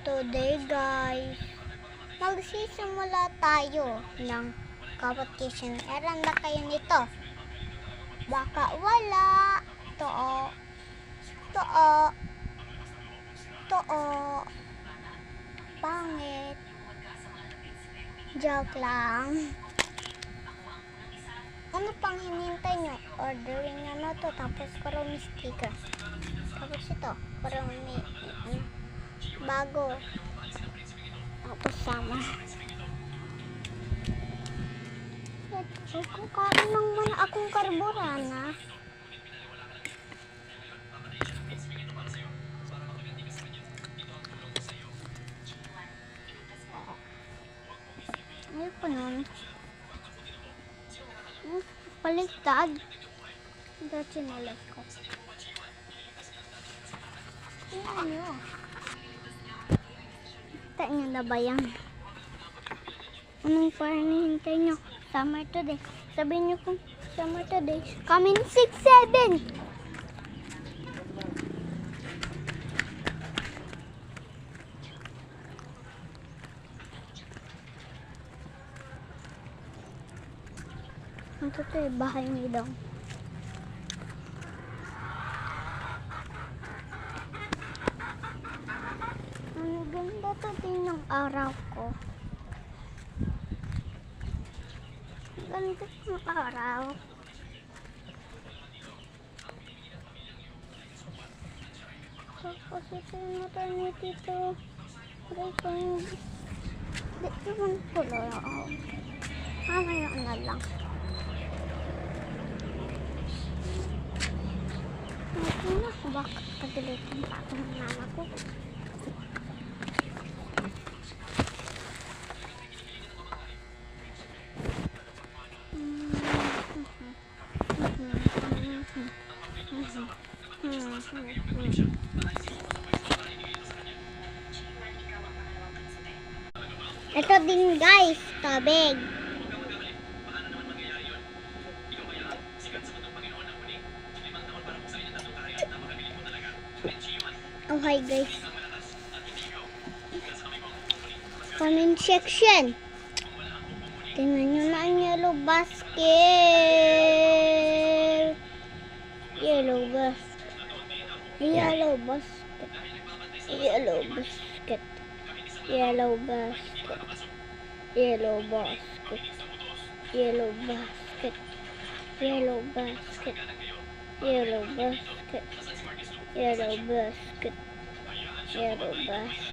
Today guys, magsisimula tayo ng competition. Eranda kayo nito. Baka wala. Too. Pangit. Joke lang. Ano pang hinintay nyo? Ordering na to. Tapos parang may sticker. Tapos ito. Parang may bago. Tapos sama. Kukain lang muna akong karburana. Ano po nun? Paligtad. Ito chinelas ko. Tingnan nyo. Kita nyo na ba yan? Anong parang hintay nyo? Summer today. Sabihin nyo kung summer today. Coming 6-7. Ito to eh, bahay ni Dong. Ang ganda to din ng araw ko. Ganda ng araw. Tapos ito yung maternity dito. Guys, dito man pula ako. Mamaya na lang. Hindi na ako baka pagalitan pa ako ng mama ko. Ito din guys, tubig. Oh hi guys. Comment section. Tingnan nyo na ang yellow basket. Yellow basket. Yellow basket. Yellow basket. Yellow basket. Yellow basket. Yellow basket. Yellow basket. Yellow basket. Yellow basket. Yellow basket.